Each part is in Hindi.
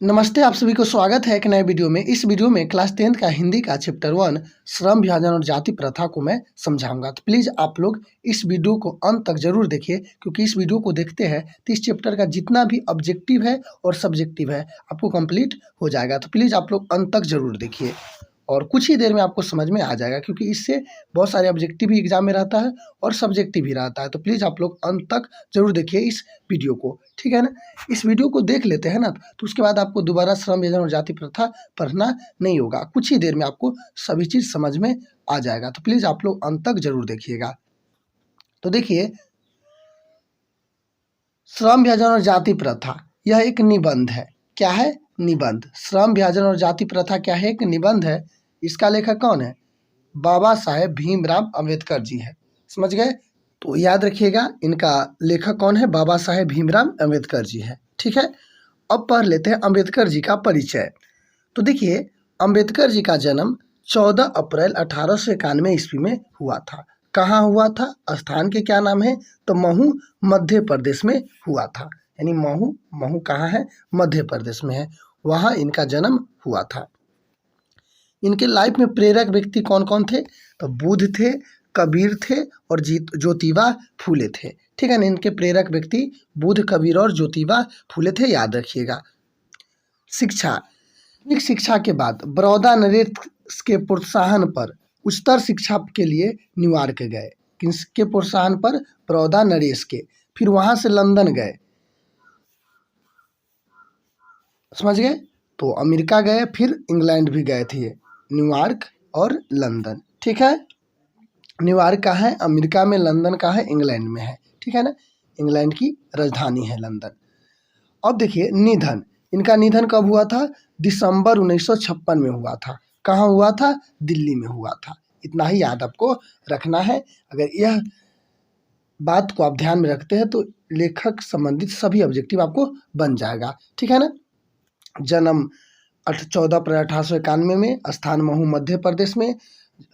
नमस्ते, आप सभी को स्वागत है एक नए वीडियो में। इस वीडियो में क्लास 10th का हिंदी का चैप्टर 1 श्रम विभाजन और जाति प्रथा को मैं समझाऊंगा। तो प्लीज़ आप लोग इस वीडियो को अंत तक जरूर देखिए, क्योंकि इस वीडियो को देखते हैं तो इस चैप्टर का जितना भी ऑब्जेक्टिव है और सब्जेक्टिव है आपको कंप्लीट हो जाएगा। तो प्लीज़ आप लोग अंत तक जरूर देखिए और कुछ ही देर में आपको समझ में आ जाएगा, क्योंकि इससे बहुत सारे ऑब्जेक्टिव भी एग्जाम में रहता है और सब्जेक्टिव भी रहता है। तो प्लीज़ आप लोग अंत तक जरूर देखिए इस वीडियो को, ठीक है ना। इस वीडियो को देख लेते हैं ना, तो उसके बाद आपको दोबारा श्रम विभाजन और जाति प्रथा पढ़ना नहीं होगा। कुछ ही देर में आपको सभी चीज़ समझ में आ जाएगा। तो प्लीज़ आप लोग अंत तक जरूर देखिएगा। तो देखिए, श्रम विभाजन और जाति प्रथा यह एक निबंध है। क्या है? निबंध। श्रम विभाजन और जाति प्रथा क्या है? एक निबंध है। इसका लेखक कौन है? बाबा साहेब भीमराव अंबेडकर जी है। समझ गए? तो याद रखिएगा, इनका लेखक कौन है? बाबा साहेब भीमराव अंबेडकर जी है। ठीक है, अब पढ़ लेते हैं अंबेडकर जी का परिचय। तो देखिए, अंबेडकर जी का जन्म 14 अप्रैल 1891 ईस्वी में हुआ था। कहाँ हुआ था? स्थान के क्या नाम है? तो महू मध्य प्रदेश में हुआ था। यानी महू कहाँ है? मध्य प्रदेश में है। वहाँ इनका जन्म हुआ था। इनके लाइफ में प्रेरक व्यक्ति कौन कौन थे? तो बुद्ध थे, कबीर थे और ज्योतिबा फूले थे। ठीक है ना। इनके प्रेरक व्यक्ति बुद्ध, कबीर और ज्योतिबा फूले थे, याद रखिएगा। शिक्षा शिक्षा के बाद बड़ौदा नरेश के प्रोत्साहन पर उच्चतर शिक्षा के लिए न्यूयॉर्क गए। किसके प्रोत्साहन पर? बड़ौदा नरेश के। फिर वहां से लंदन गए। समझ गए? तो अमेरिका गए, फिर इंग्लैंड भी गए थे, न्यूयॉर्क और लंदन। ठीक है, न्यूयॉर्क का है अमेरिका में, लंदन का है इंग्लैंड में है। ठीक है ना, इंग्लैंड की राजधानी है लंदन। अब देखिए, निधन। इनका निधन कब हुआ था? दिसंबर 1956 में हुआ था। कहाँ हुआ था? दिल्ली में हुआ था। इतना ही याद आपको रखना है। अगर यह बात को आप ध्यान में रखते हैं तो लेखक संबंधित सभी ऑब्जेक्टिव आपको बन जाएगा। ठीक है ना। जन्म 14 अप्रैल 1891 में, स्थान महू मध्य प्रदेश में।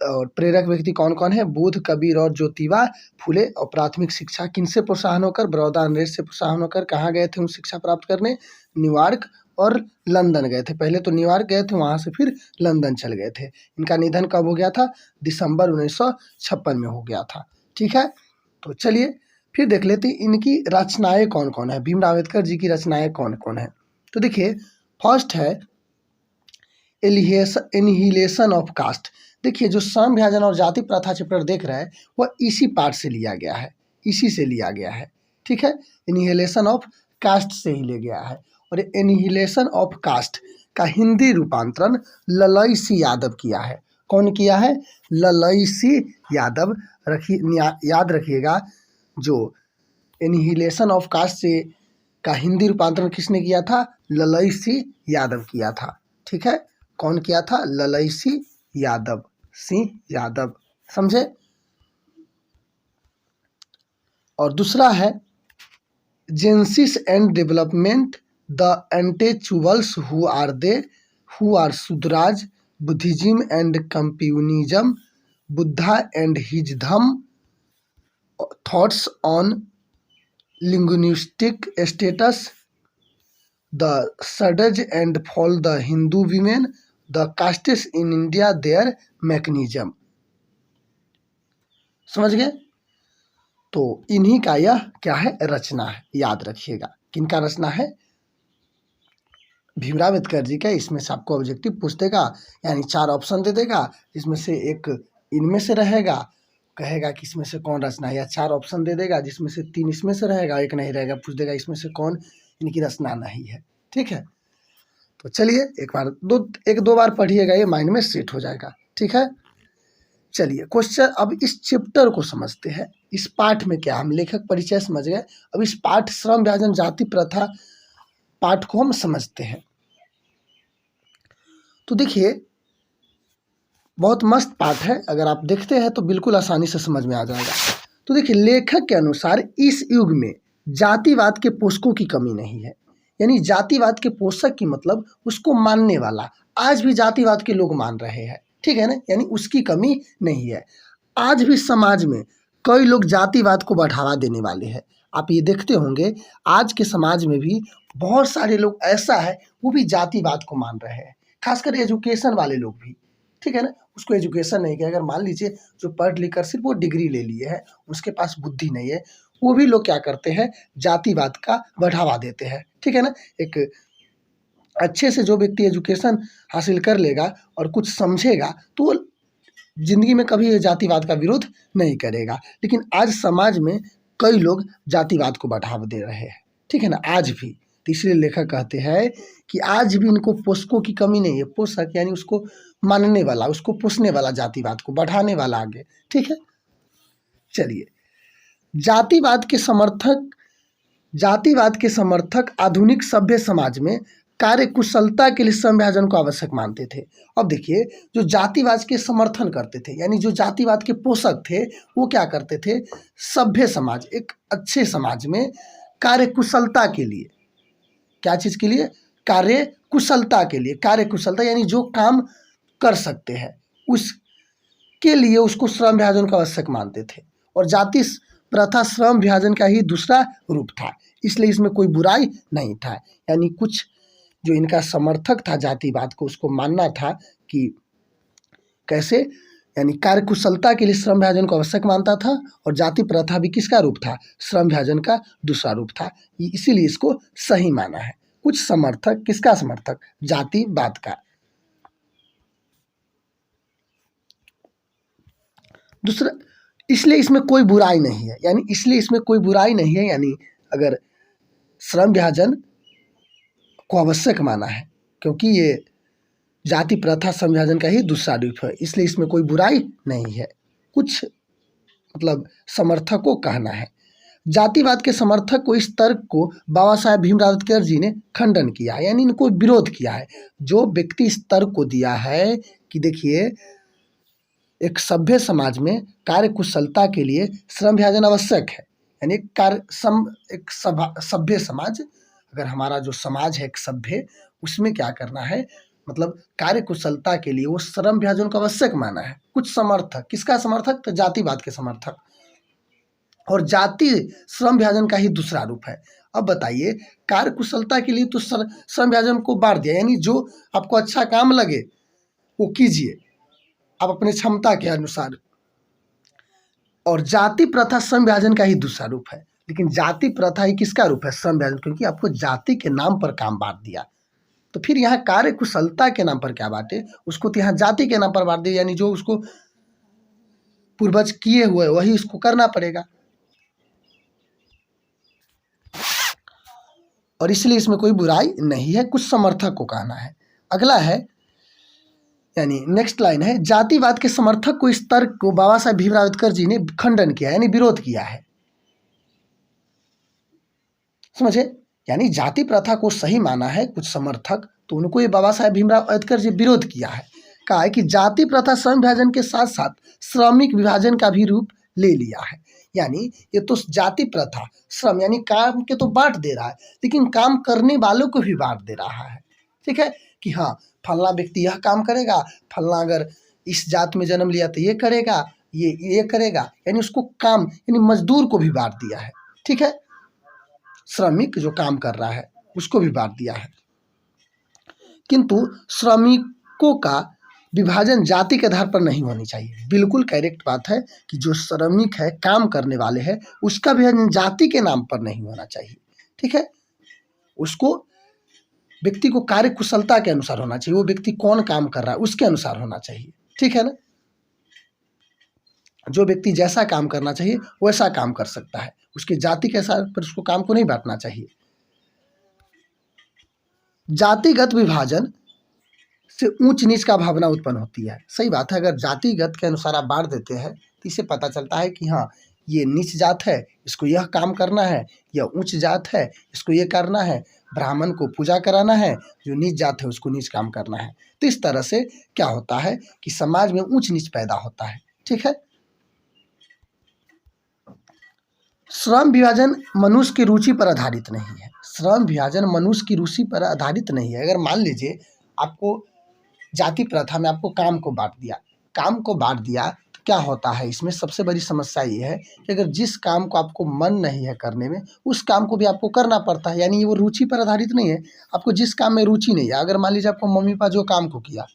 और प्रेरक व्यक्ति कौन कौन है? बुद्ध, कबीर और ज्योतिबा फूले। और प्राथमिक शिक्षा किनसे प्रोत्साहन होकर? बड़ौदा नरेश से प्रोत्साहन होकर कहाँ गए थे शिक्षा प्राप्त करने? न्यूयॉर्क और लंदन गए थे। पहले तो न्यूयॉर्क गए थे, वहाँ से फिर लंदन चल गए थे। इनका निधन कब हो गया था? दिसंबर 1956 में हो गया था। ठीक है, तो चलिए फिर देख लेते हैं इनकी रचनाएं कौन कौन है। भीमराव अम्बेडकर जी की रचनाएं कौन कौन है? तो देखिए, फर्स्ट है एनिहिलेशन ऑफ कास्ट। देखिए, जो श्रम विभाजन और जाति प्रथा चैप्टर देख रहे हैं वह इसी पार्ट से लिया गया है, इसी से लिया गया है। ठीक है, एनिहिलेशन ऑफ कास्ट से ही ले गया है। और एनिहिलेशन ऑफ कास्ट का हिंदी रूपांतरण ललई सी यादव किया है। कौन किया है? ललई सी यादव। याद रखिएगा, जो एनिहिलेशन ऑफ कास्ट से का हिंदी रूपांतरण किसने किया था? ललई सी यादव किया था। ठीक है, कौन किया था? ललई सिंह यादव। समझे? और दूसरा है genesis and development the intellectuals who are Shudras Buddhism and communism Buddha and his Dhamma thoughts on linguistic status, the surge and fall the Hindu women, the castes in India, their mechanism। समझ गए? तो इन्हीं का यह क्या है? रचना है। याद रखिएगा, किनका रचना है? भीमराव अम्बेडकर जी का। इसमें से आपको ऑब्जेक्टिव पूछ देगा, यानी 4 ऑप्शन दे देगा, जिसमें से एक इनमें से रहेगा, कहेगा कि इसमें से कौन रचना है, या 4 ऑप्शन दे देगा जिसमें से 3 इसमें से रहेगा, एक नहीं रहेगा, पूछ देगा इसमें से कौन इनकी रचना नहीं है। ठीक है, तो चलिए एक दो बार पढ़िएगा, ये माइंड में सेट हो जाएगा। ठीक है, चलिए क्वेश्चन। अब इस चैप्टर को समझते हैं। इस पाठ में क्या, हम लेखक परिचय समझ गए, अब इस पाठ श्रम विभाजन जाति प्रथा पाठ को हम समझते हैं। तो देखिए, बहुत मस्त पाठ है, अगर आप देखते हैं तो बिल्कुल आसानी से समझ में आ जाएगा। तो देखिए, लेखक के अनुसार इस युग में जातिवाद के पोषकों की कमी नहीं है। यानी जातिवाद के पोषक की मतलब उसको मानने वाला, आज भी जातिवाद के लोग मान रहे हैं। ठीक है ना, यानी उसकी कमी नहीं है। आज भी समाज में कई लोग जातिवाद को बढ़ावा देने वाले हैं। आप ये देखते होंगे, आज के समाज में भी बहुत सारे लोग ऐसा है वो भी जातिवाद को मान रहे हैं, खासकर एजुकेशन वाले लोग भी, ठीक है ना। उसको एजुकेशन नहीं किया, अगर मान लीजिए जो पढ़ लिख कर सिर्फ वो डिग्री ले लिए है, उसके पास बुद्धि नहीं है, वो भी लोग क्या करते हैं, जातिवाद का बढ़ावा देते हैं, ठीक है ना। एक अच्छे से जो व्यक्ति एजुकेशन हासिल कर लेगा और कुछ समझेगा तो वो ज़िंदगी में कभी ये जातिवाद का विरोध नहीं करेगा। लेकिन आज समाज में कई लोग जातिवाद को बढ़ावा दे रहे हैं, ठीक है ना, आज भी। तो इसलिए लेखक कहते हैं कि आज भी इनको पोषकों की कमी नहीं है, पोषक यानी उसको मानने वाला, उसको पोषने वाला, जातिवाद को बढ़ाने वाला आगे, ठीक है। चलिए, जातिवाद के समर्थक जातिवाद के समर्थक आधुनिक सभ्य समाज में कार्य कुशलता के लिए श्रम विभाजन को आवश्यक मानते थे। अब देखिए, जो जातिवाद के समर्थन करते थे यानी जो जातिवाद के पोषक थे, वो क्या करते थे, सभ्य समाज, एक अच्छे समाज में कार्य कुशलता के लिए, क्या चीज़ के लिए, कार्य कुशलता के लिए, कार्य कुशलता यानी जो काम कर सकते हैं उसके लिए उसको श्रम विभाजन को आवश्यक मानते थे। और जाति प्रथा श्रम विभाजन का ही दूसरा रूप था, इसलिए इसमें कोई बुराई नहीं था। यानी कुछ जो इनका समर्थक था जातिवाद को, उसको मानना था कि कैसे, यानी कार्य कुशलता के लिए श्रम विभाजन को आवश्यक मानता था, और जाति प्रथा भी किसका रूप था, श्रम विभाजन का दूसरा रूप था, इसीलिए इसको सही माना है। कुछ समर्थक, किसका समर्थक, जातिवाद का। दूसरा, इसलिए इसमें कोई बुराई नहीं है, यानी इसलिए इसमें कोई बुराई नहीं है, यानी अगर श्रम विभाजन को आवश्यक माना है, क्योंकि ये जाति प्रथा श्रम विभाजन का ही दूसरा रूप है, इसलिए इसमें कोई बुराई नहीं है। कुछ मतलब समर्थकों कहना है, जातिवाद के समर्थक को इस तर्क को बाबा साहेब भीमराव अम्बेडकर जी ने खंडन किया है, यानी इनको विरोध किया है। जो व्यक्ति इस तर्क को दिया है कि देखिए, एक सभ्य समाज में कार्य कुशलता के लिए श्रम विभाजन आवश्यक है, यानी एक सभ्य समाज, अगर हमारा जो समाज है एक सभ्य, उसमें क्या करना है, मतलब कार्य कुशलता के लिए वो श्रम विभाजन को आवश्यक माना है। कुछ समर्थक, किसका समर्थक, तो जातिवाद के समर्थक, और जाति श्रम विभाजन का ही दूसरा रूप है। अब बताइए, कार्य कुशलता के लिए तो श्रम विभाजन को बांट दिया, यानी जो आपको अच्छा काम लगे वो कीजिए आप अपने क्षमता के अनुसार, और जाति प्रथा श्रम विभाजन का ही दूसरा रूप है। लेकिन जाति प्रथा ही किसका रूप है, श्रम विभाजन, क्योंकि आपको जाति के नाम पर काम बांट दिया। तो फिर यहाँ कार्य कुशलता के नाम पर क्या बांटे, उसको तो यहाँ जाति के नाम पर बांट दिया, यानी जो उसको पूर्वज किए हुए वही इसको करना पड़ेगा, और इसलिए इसमें कोई बुराई नहीं है, कुछ समर्थक को कहना है। अगला है, यानी नेक्स्ट लाइन है, जातिवाद के समर्थक को इस तर्क को बाबा साहेब भीमराव अम्बेडकर जी ने खंडन किया, यानी विरोध किया है, समझे। यानी जाति प्रथा को सही माना है कुछ समर्थक, तो उनको ये बाबा साहेब भीमराव अम्बेडकर जी विरोध किया है। कहा है कि जाति प्रथा श्रम विभाजन के साथ साथ श्रमिक विभाजन का भी रूप ले लिया है। यानी ये तो जाति प्रथा, श्रम यानी काम के तो बांट दे रहा है, लेकिन काम करने वालों को भी बांट दे रहा है, ठीक है, कि हाँ फलना व्यक्ति यह काम करेगा, फलना अगर इस जात में जन्म लिया तो ये करेगा, ये करेगा, यानी उसको काम, यानी मजदूर को भी बांट दिया है, ठीक है, श्रमिक जो काम कर रहा है उसको भी बांट दिया है। किंतु श्रमिकों का विभाजन जाति के आधार पर नहीं होनी चाहिए। बिल्कुल करेक्ट बात है कि जो श्रमिक है, काम करने वाले हैं, उसका विभाजन जाति के नाम पर नहीं होना चाहिए, ठीक है। उसको व्यक्ति को कार्य कुशलता के अनुसार होना चाहिए, वो व्यक्ति कौन काम कर रहा है उसके अनुसार होना चाहिए, ठीक है ना। जो व्यक्ति जैसा काम करना चाहिए वैसा काम कर सकता है, उसके जाति के आधार पर उसको काम को नहीं बांटना चाहिए। जातिगत विभाजन से ऊंच नीच का भावना उत्पन्न होती है, सही बात है। अगर जातिगत के अनुसार आप बांट देते हैं तो इससे पता चलता है कि हाँ ये नीच जात है, इसको यह काम करना है, यह उच्च जात है, इसको ये करना है, ब्राह्मण को पूजा कराना है, जो नीच जात है उसको नीच काम करना है। तो इस तरह से क्या होता है कि समाज में ऊंच नीच पैदा होता है, ठीक है। श्रम विभाजन मनुष्य की रुचि पर आधारित नहीं है, श्रम विभाजन मनुष्य की रुचि पर आधारित नहीं है। अगर मान लीजिए आपको जाति प्रथा में आपको काम को बांट दिया, क्या होता है, इसमें सबसे बड़ी समस्या ये है कि अगर जिस काम को आपको मन नहीं है करने में, उस काम को भी आपको करना पड़ता है। यानी वो रुचि पर आधारित नहीं है, आपको जिस काम में रुचि नहीं है, अगर मान लीजिए आपको मम्मी पापा जो काम को किया,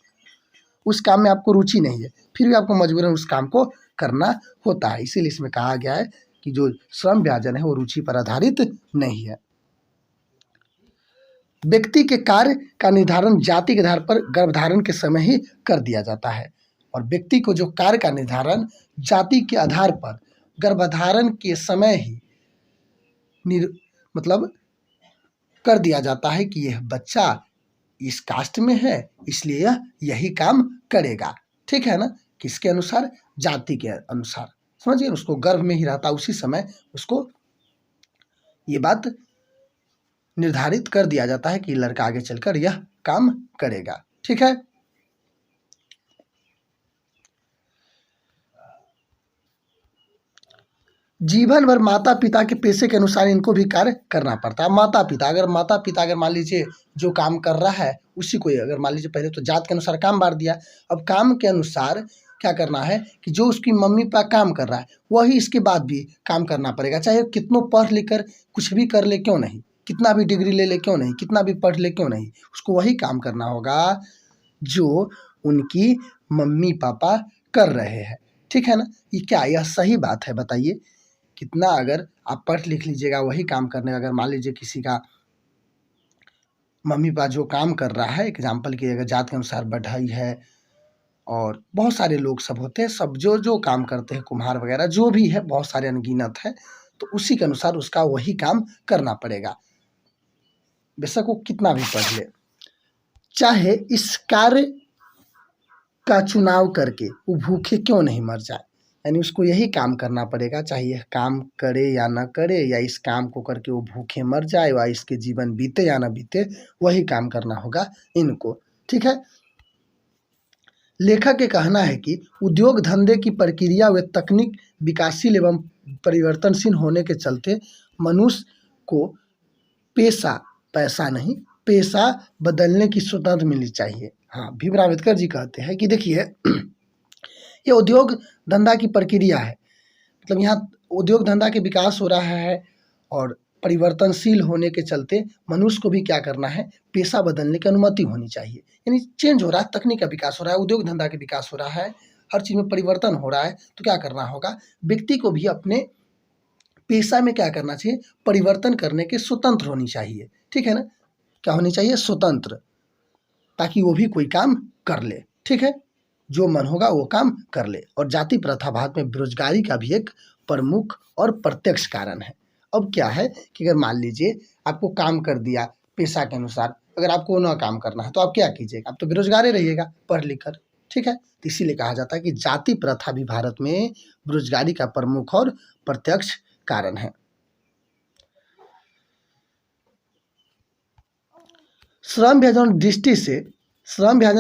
उस काम में आपको रुचि नहीं है, फिर भी आपको मजबूरन उस काम को करना होता है। इसीलिए इसमें कहा गया है कि जो श्रम विभाजन है वो रुचि पर आधारित नहीं है। व्यक्ति के कार्य का निर्धारण जाति के आधार पर गर्भधारण के समय ही कर दिया जाता है, और व्यक्ति को जो कार्य का निर्धारण जाति के आधार पर गर्भधारण के समय ही मतलब कर दिया जाता है कि यह बच्चा इस कास्ट में है, इसलिए यह यही काम करेगा। ठीक है ना, किसके अनुसार, जाति के अनुसार। समझिए, उसको गर्भ में ही रहता, उसी समय उसको ये बात निर्धारित कर दिया जाता है कि लड़का आगे चलकर यह काम करेगा। ठीक है, जीवन भर माता पिता के पेशे के अनुसार इनको भी कार्य करना पड़ता है। माता पिता अगर मान लीजिए जो काम कर रहा है उसी को, अगर मान लीजिए पहले तो जात के अनुसार काम बांट दिया, अब काम के अनुसार क्या करना है कि जो उसकी मम्मी पापा काम कर रहा है वही इसके बाद भी काम करना पड़ेगा, चाहे कितनों पढ़ लिख कर कुछ भी कर ले क्यों नहीं, कितना भी डिग्री ले ले क्यों नहीं, कितना भी पढ़ ले क्यों नहीं, उसको वही काम करना होगा जो उनकी मम्मी पापा कर रहे हैं। ठीक है ना, ये क्या यह सही बात है, बताइए। कितना अगर आप पढ़ लिख लीजिएगा वही काम करने, अगर मान लीजिए किसी का मम्मी पापा जो काम कर रहा है, एग्जाम्पल की अगर जात के अनुसार बढ़ई है, और बहुत सारे लोग सब होते हैं, सब जो जो काम करते हैं, कुम्हार वगैरह जो भी है, बहुत सारे अनगिनत है, तो उसी के अनुसार उसका वही काम करना पड़ेगा, बेशक वो कितना भी पढ़ ले। चाहे इस कार्य का चुनाव करके वो भूखे क्यों नहीं मर जाए, यानी उसको यही काम करना पड़ेगा, चाहे यह काम करे या ना करे, या इस काम को करके वो भूखे मर जाए, या इसके जीवन बीते या ना बीते, वही काम करना होगा इनको। ठीक है, लेखक के कहना है कि उद्योग धंधे की प्रक्रिया व तकनीक विकासशील एवं परिवर्तनशील होने के चलते मनुष्य को पैसा नहीं, पेशा बदलने की स्वतंत्रता मिलनी चाहिए। हाँ, भीमराव अम्बेडकर जी कहते हैं कि देखिए ये उद्योग धंधा की प्रक्रिया है, मतलब यहाँ उद्योग धंधा के विकास हो रहा है, और परिवर्तनशील होने के चलते मनुष्य को भी क्या करना है, पेशा बदलने की अनुमति होनी चाहिए। यानी चेंज हो रहा है, तकनीक का विकास हो रहा है, उद्योग धंधा के विकास हो रहा है, हर चीज़ में परिवर्तन हो रहा है, तो क्या करना होगा, व्यक्ति को भी अपने पेशा में क्या करना चाहिए, परिवर्तन करने के स्वतंत्र होनी चाहिए। ठीक है ना, क्या होनी चाहिए, स्वतंत्र, ताकि वो भी कोई काम कर ले। ठीक है, जो मन होगा वो काम कर ले। और जाति प्रथा भारत में बेरोजगारी का भी एक प्रमुख और प्रत्यक्ष कारण है। अब क्या है कि अगर मान लीजिए आपको काम कर दिया पेशा के अनुसार, अगर आपको ना काम करना है तो आप क्या कीजिएगा, आप तो बेरोजगार ही रहिएगा पढ़ लिख कर। ठीक है, तो इसीलिए कहा जाता है कि जाति प्रथा भी भारत में बेरोजगारी का प्रमुख और प्रत्यक्ष कारण है। श्रम विभाजन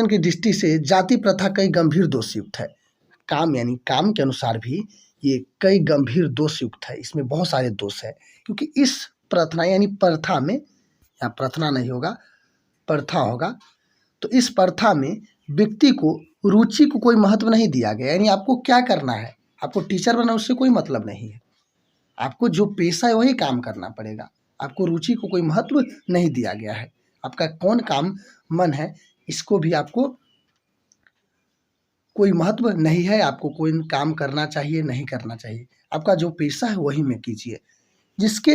की दृष्टि से जाति प्रथा कई गंभीर दोषयुक्त है। काम यानी काम के अनुसार भी ये कई गंभीर दोषयुक्त है, इसमें बहुत सारे दोष है, क्योंकि इस प्रथा यानी प्रथा में, या प्रथा नहीं होगा प्रथा होगा, तो इस प्रथा में व्यक्ति को रुचि को कोई महत्व नहीं दिया गया। यानी आपको क्या करना है, आपको टीचर बनना, उससे कोई मतलब नहीं है, आपको जो पेशा है वही काम करना पड़ेगा, आपको रुचि को कोई महत्व नहीं दिया गया है। आपका कौन काम मन है इसको भी आपको कोई महत्व नहीं है, आपको कोई काम करना चाहिए नहीं करना चाहिए, आपका जो पेशा है वही में कीजिए, जिसके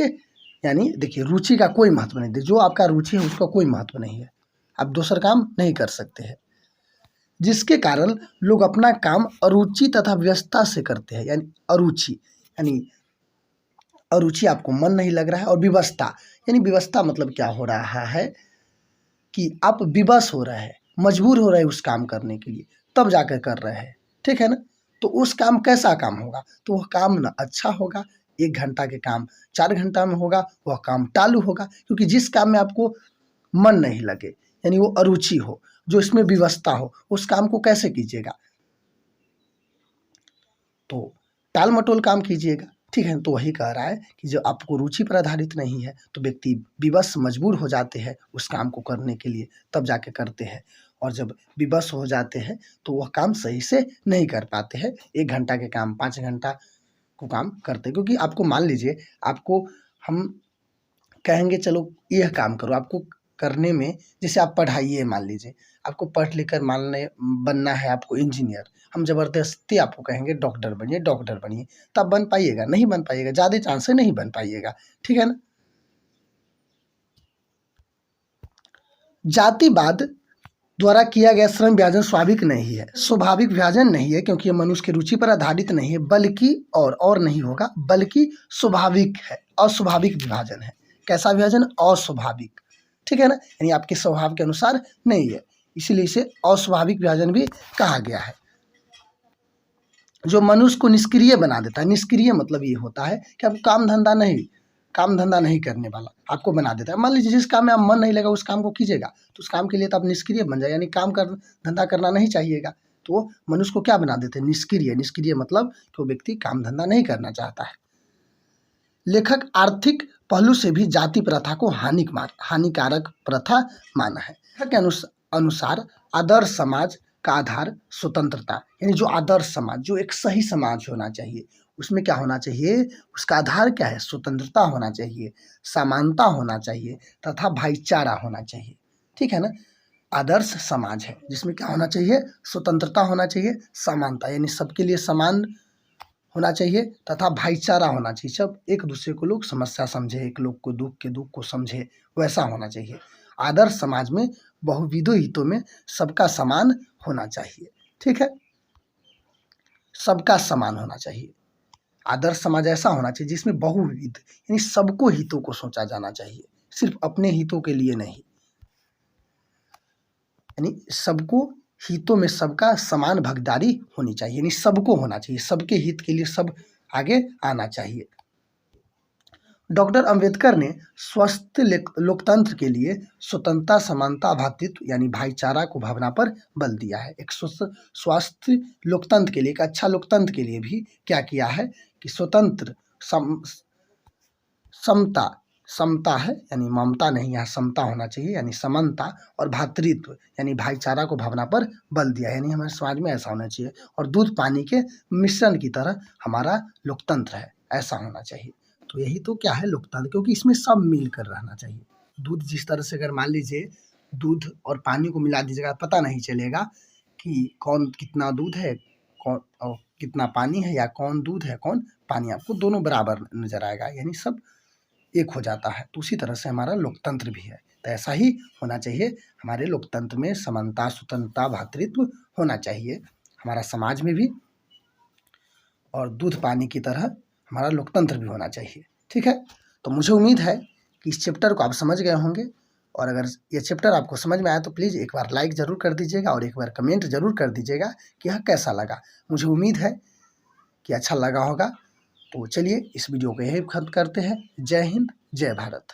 यानी देखिए रुचि का कोई महत्व नहीं दे, जो आपका रुचि है उसका कोई महत्व नहीं है, आप दूसरा काम नहीं कर सकते हैं, जिसके कारण लोग अपना काम अरुचि तथा व्यस्तता से करते हैं। यानी अरुचि यानी अरुचि, आपको मन नहीं लग रहा है, और विवशता यानी विवशता मतलब क्या हो रहा है कि आप विवश हो रहे हैं, मजबूर हो रहे हैं उस काम करने के लिए, तब जाकर कर रहे हैं। ठीक है ना, तो उस काम कैसा काम होगा, तो वह काम ना अच्छा होगा, 1 घंटा के काम 4 घंटा में होगा, वह काम टालू होगा, क्योंकि जिस काम में आपको मन नहीं लगे, यानी वो अरुचि हो, जो इसमें विवशता हो, उस काम को कैसे कीजिएगा, तो टाल मटोल काम कीजिएगा। ठीक है। तो वही कह रहा है कि जो आपको रुचि पर आधारित नहीं है तो व्यक्ति विवश मजबूर हो जाते हैं उस काम को करने के लिए, तब जाके करते हैं। और जब विवश हो जाते हैं तो वह काम सही से नहीं कर पाते हैं। 1 घंटा के काम 5 घंटा को काम करते हैं, क्योंकि आपको मान लीजिए आपको हम कहेंगे चलो यह काम करो, आपको करने में जैसे आप पढ़ाइए, मान लीजिए आपको पढ़ लिख कर बनना है आपको इंजीनियर, हम ज़बरदस्ती आपको कहेंगे डॉक्टर बनिए, डॉक्टर बनिए, तब बन पाइएगा? नहीं बन पाइएगा, ज़्यादा चांस है नहीं बन पाइएगा, ठीक है ना। जातिवाद द्वारा किया गया श्रम विभाजन स्वाभाविक नहीं है, स्वाभाविक विभाजन नहीं है, क्योंकि ये मनुष्य की रुचि पर आधारित नहीं है, बल्कि और नहीं होगा, बल्कि स्वाभाविक है, अस्वाभाविक विभाजन है। कैसा विभाजन? अस्वाभाविक, ठीक है ना, यानी आपके स्वभाव के अनुसार नहीं है, इसीलिए इसे अस्वाभाविक विभाजन भी कहा गया है। जो मनुष्य को निष्क्रिय बना देता है, निष्क्रिय मतलब ये होता है कि आपको काम धंधा नहीं करने वाला आपको बना देता है। मान लीजिए जिस काम में आप मन नहीं लगा उस काम को कीजिएगा, तो उस काम के लिए तो आप निष्क्रिय बन जाए, यानी धंधा करना नहीं चाहिएगा, तो मनुष्य को क्या बना देते हैं? निष्क्रिय। निष्क्रिय मतलब कि वो व्यक्ति काम धंधा नहीं करना चाहता है। लेखक आर्थिक पहलू से भी जाति प्रथा को हानिकारक प्रथा माना है। के अनुसार आदर्श समाज का आधार स्वतंत्रता, यानी जो आदर्श समाज, जो एक सही समाज होना चाहिए, उसमें क्या होना चाहिए? उसका आधार क्या है? स्वतंत्रता होना चाहिए, समानता होना चाहिए तथा भाईचारा होना चाहिए, ठीक है ना। आदर्श समाज है जिसमें क्या होना चाहिए? स्वतंत्रता होना चाहिए, समानता यानी सबके लिए समान होना चाहिए तथा भाईचारा होना चाहिए, सब एक दूसरे को लोग समस्या समझे, एक लोग को दुख के दुख को समझे, वैसा होना चाहिए। आदर्श समाज में बहुविधों हितों में सबका समान होना चाहिए, ठीक है, सबका समान होना चाहिए। आदर्श समाज ऐसा होना चाहिए जिसमें बहुविध यानी सबको हितों को सोचा जाना चाहिए, सिर्फ अपने हितों के लिए नहीं, यानी सबको हितों में सबका समान भागीदारी होनी चाहिए, यानी सबको होना चाहिए, सबके हित के लिए सब आगे आना चाहिए। डॉक्टर अंबेडकर ने स्वस्थ लोकतंत्र के लिए स्वतंत्रता, समानता, भ्रातृत्व यानी भाईचारा को भावना पर बल दिया है। एक स्वस्थ लोकतंत्र के लिए, एक अच्छा लोकतंत्र के लिए भी क्या किया है कि स्वतंत्र, समता है यानी ममता नहीं, यहाँ समता होना चाहिए, यानी समानता, और भ्रातृत्व यानी भाईचारा को भावना पर बल दिया, यानी हमारे समाज में ऐसा होना चाहिए। और दूध पानी के मिश्रण की तरह हमारा लोकतंत्र है, ऐसा होना चाहिए। तो यही तो क्या है लोकतंत्र, क्योंकि इसमें सब मिलकर रहना चाहिए। दूध जिस तरह से, अगर मान लीजिए दूध और पानी को मिला दीजिएगा, पता नहीं चलेगा कि कौन कितना दूध है, कौन और कितना पानी है, या कौन दूध है कौन पानी, आपको दोनों बराबर नजर आएगा, यानी सब एक हो जाता है। तो उसी तरह से हमारा लोकतंत्र भी है, तो ऐसा ही होना चाहिए। हमारे लोकतंत्र में समानता, स्वतंत्रता, भ्रातृत्व होना चाहिए हमारा समाज में भी, और दूध पानी की तरह हमारा लोकतंत्र भी होना चाहिए, ठीक है। तो मुझे उम्मीद है कि इस चैप्टर को आप समझ गए होंगे, और अगर ये चैप्टर आपको समझ में आया तो प्लीज़ एक बार लाइक ज़रूर कर दीजिएगा और एक बार कमेंट ज़रूर कर दीजिएगा कि यह कैसा लगा। मुझे उम्मीद है कि अच्छा लगा होगा। तो चलिए इस वीडियो को यहीं खत्म करते हैं। जय हिंद, जय भारत।